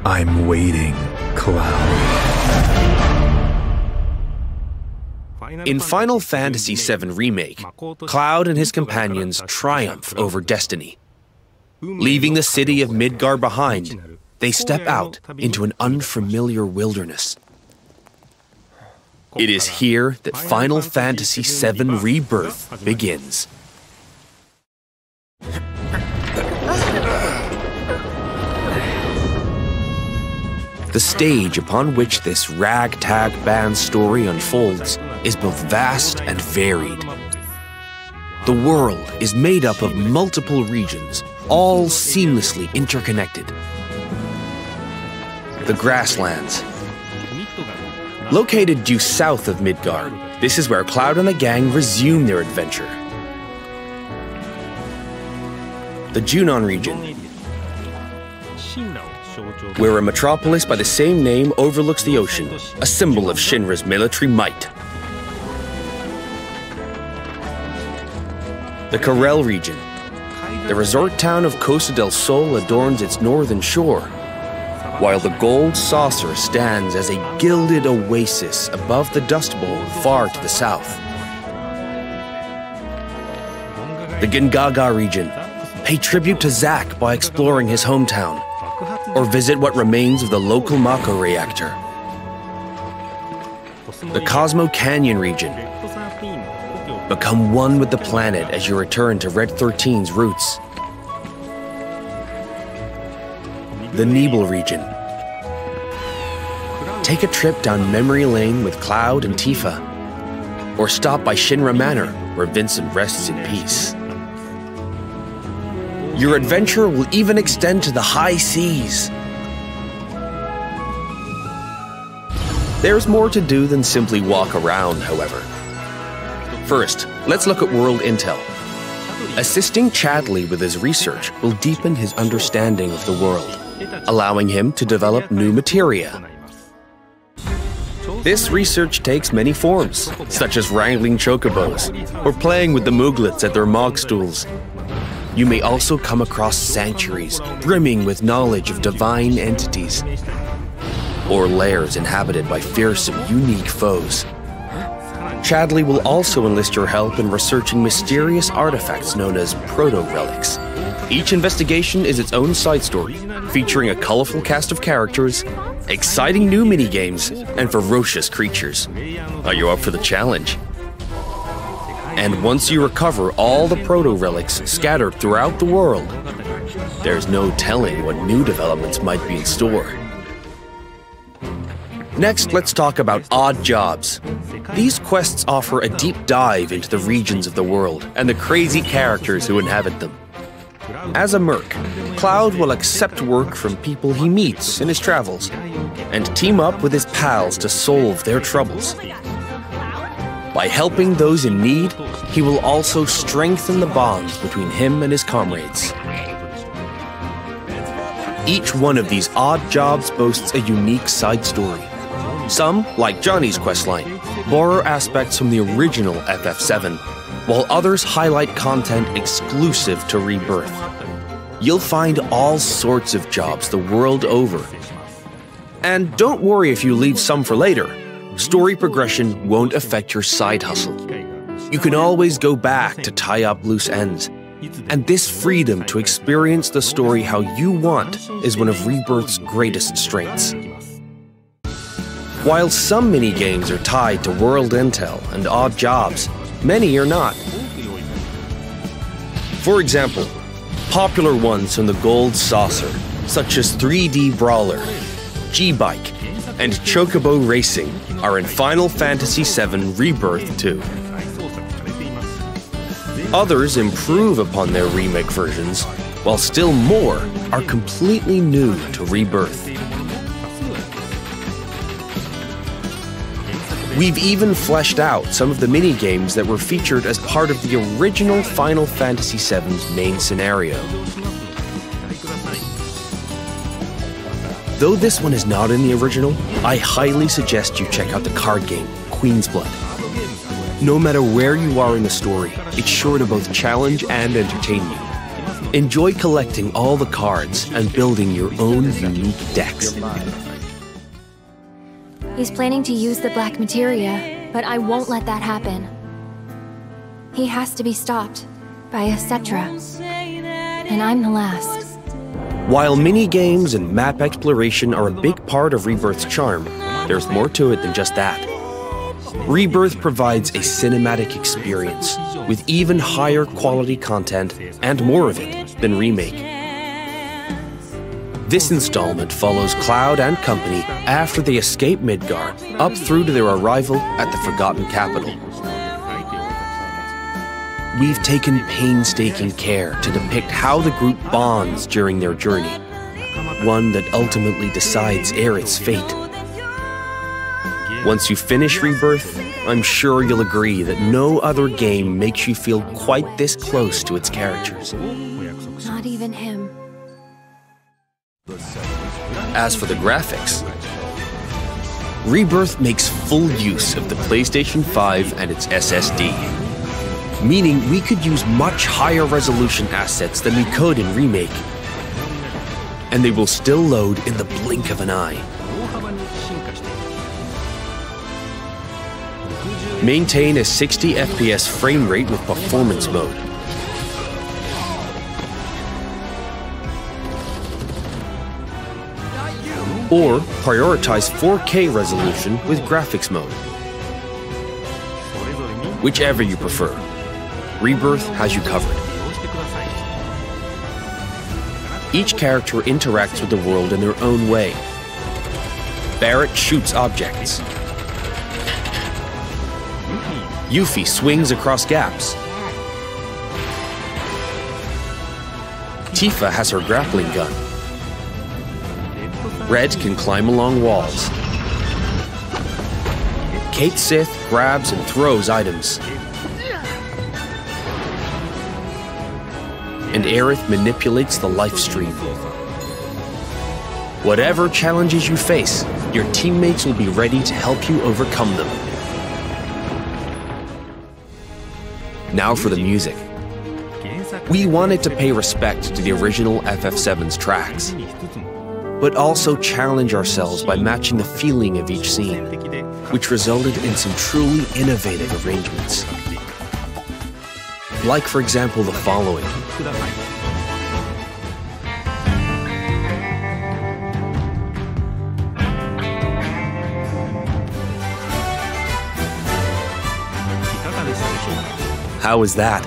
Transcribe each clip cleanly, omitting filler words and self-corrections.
I'm waiting, Cloud. In Final Fantasy VII Remake, Cloud and his companions triumph over destiny. Leaving the city of Midgar behind, they step out into an unfamiliar wilderness. It is here that Final Fantasy VII Rebirth begins. The stage upon which this ragtag band story unfolds is both vast and varied. The world is made up of multiple regions, all seamlessly interconnected. The Grasslands. Located due south of Midgar, this is where Cloud and the gang resume their adventure. The Junon region, where a metropolis by the same name overlooks the ocean, a symbol of Shinra's military might. The Corel region. The resort town of Costa del Sol adorns its northern shore, while the Gold Saucer stands as a gilded oasis above the Dust Bowl far to the south. The Gingaga region. Pay tribute to Zack by exploring his hometown, or visit what remains of the local Mako reactor. The Cosmo Canyon region. Become one with the planet as you return to Red 13's roots. The Nebel region. Take a trip down memory lane with Cloud and Tifa, or stop by Shinra Manor, where Vincent rests in peace. Your adventure will even extend to the high seas. There's more to do than simply walk around, however. First, let's look at world intel. Assisting Chadley with his research will deepen his understanding of the world, allowing him to develop new materia. This research takes many forms, such as wrangling chocobos, or playing with the Mooglets at their mog stools. You may also come across sanctuaries brimming with knowledge of divine entities, or lairs inhabited by fearsome, unique foes. Chadley will also enlist your help in researching mysterious artifacts known as proto-relics. Each investigation is its own side story, featuring a colorful cast of characters, exciting new minigames, and ferocious creatures. Are you up for the challenge? And once you recover all the proto-relics scattered throughout the world, there's no telling what new developments might be in store. Next, let's talk about odd jobs. These quests offer a deep dive into the regions of the world and the crazy characters who inhabit them. As a merc, Cloud will accept work from people he meets in his travels and team up with his pals to solve their troubles. By helping those in need, he will also strengthen the bonds between him and his comrades. Each one of these odd jobs boasts a unique side story. Some, like Johnny's questline, borrow aspects from the original FF7, while others highlight content exclusive to Rebirth. You'll find all sorts of jobs the world over. And don't worry if you leave some for later. Story progression won't affect your side hustle. You can always go back to tie up loose ends. And this freedom to experience the story how you want is one of Rebirth's greatest strengths. While some minigames are tied to world intel and odd jobs, many are not. For example, popular ones from the Gold Saucer, such as 3D Brawler, G-Bike, and Chocobo Racing, are in Final Fantasy VII Rebirth 2. Others improve upon their remake versions, while still more are completely new to Rebirth. We've even fleshed out some of the mini-games that were featured as part of the original Final Fantasy VII's main scenario. Though this one is not in the original, I highly suggest you check out the card game, Queen's Blood. No matter where you are in the story, it's sure to both challenge and entertain you. Enjoy collecting all the cards and building your own unique decks. He's planning to use the black materia, but I won't let that happen. He has to be stopped by a Cetra, and I'm the last. While mini-games and map exploration are a big part of Rebirth's charm, there's more to it than just that. Rebirth provides a cinematic experience with even higher quality content and more of it than Remake. This installment follows Cloud and company after they escape Midgar, up through to their arrival at the Forgotten Capital. We've taken painstaking care to depict how the group bonds during their journey, one that ultimately decides Aerith's fate. Once you finish Rebirth, I'm sure you'll agree that no other game makes you feel quite this close to its characters. Not even him. As for the graphics, Rebirth makes full use of the PlayStation 5 and its SSD, meaning we could use much higher resolution assets than we could in Remake, and they will still load in the blink of an eye. Maintain a 60 FPS frame rate with performance mode. Or prioritize 4K resolution with graphics mode. Whichever you prefer, Rebirth has you covered. Each character interacts with the world in their own way. Barrett shoots objects. Yuffie swings across gaps. Tifa has her grappling gun. Red can climb along walls. Kate Sith grabs and throws items. And Aerith manipulates the life stream. Whatever challenges you face, your teammates will be ready to help you overcome them. Now for the music. We wanted to pay respect to the original FF7's tracks, but also challenge ourselves by matching the feeling of each scene, which resulted in some truly innovative arrangements. Like, for example, the following. How is that?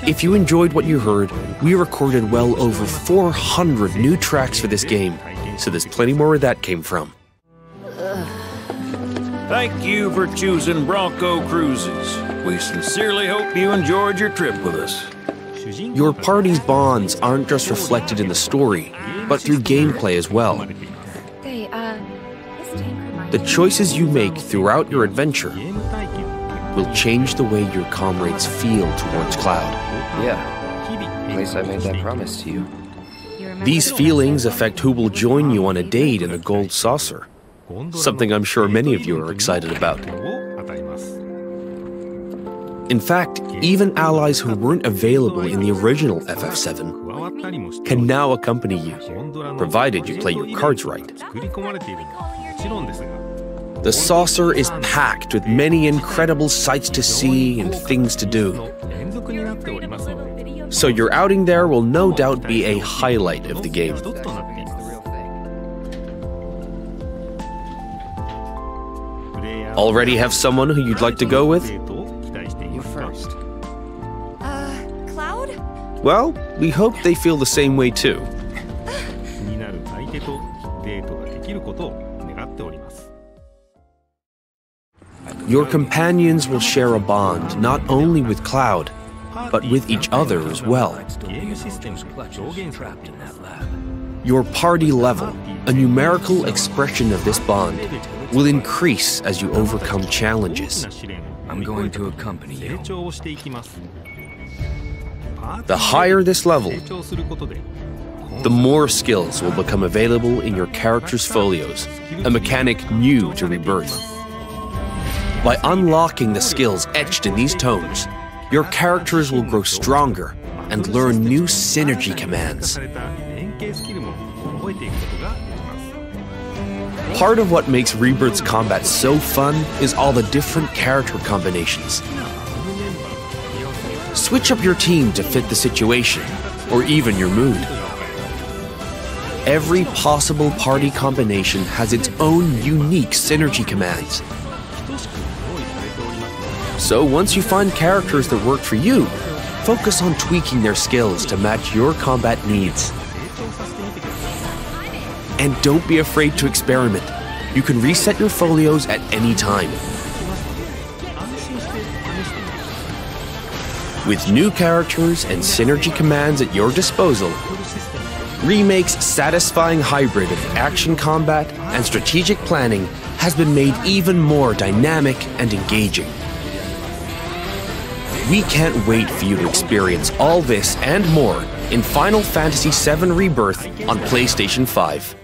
If you enjoyed what you heard, we recorded well over 400 new tracks for this game, so there's plenty more where that came from. Thank you for choosing Bronco Cruises. We sincerely hope you enjoyed your trip with us. Your party's bonds aren't just reflected in the story, but through gameplay as well. The choices you make throughout your adventure will change the way your comrades feel towards Cloud. Yeah, at least I made that promise to you. These feelings affect who will join you on a date in the Gold Saucer, something I'm sure many of you are excited about. In fact, even allies who weren't available in the original FF7 can now accompany you, provided you play your cards right. The saucer is packed with many incredible sights to see and things to do. So your outing there will no doubt be a highlight of the game. Already have someone who you'd like to go with? You first. Cloud? Well, we hope they feel the same way too. Your companions will share a bond not only with Cloud, but with each other as well. Your party level, a numerical expression of this bond, will increase as you overcome challenges. I'm going to accompany you. The higher this level, the more skills will become available in your character's folios, a mechanic new to Rebirth. By unlocking the skills etched in these tomes, your characters will grow stronger and learn new synergy commands. Part of what makes Rebirth's combat so fun is all the different character combinations. Switch up your team to fit the situation, or even your mood. Every possible party combination has its own unique synergy commands. So once you find characters that work for you, focus on tweaking their skills to match your combat needs. And don't be afraid to experiment. You can reset your folios at any time. With new characters and synergy commands at your disposal, Remake's satisfying hybrid of action combat and strategic planning has been made even more dynamic and engaging. We can't wait for you to experience all this and more in Final Fantasy VII Rebirth on PlayStation 5.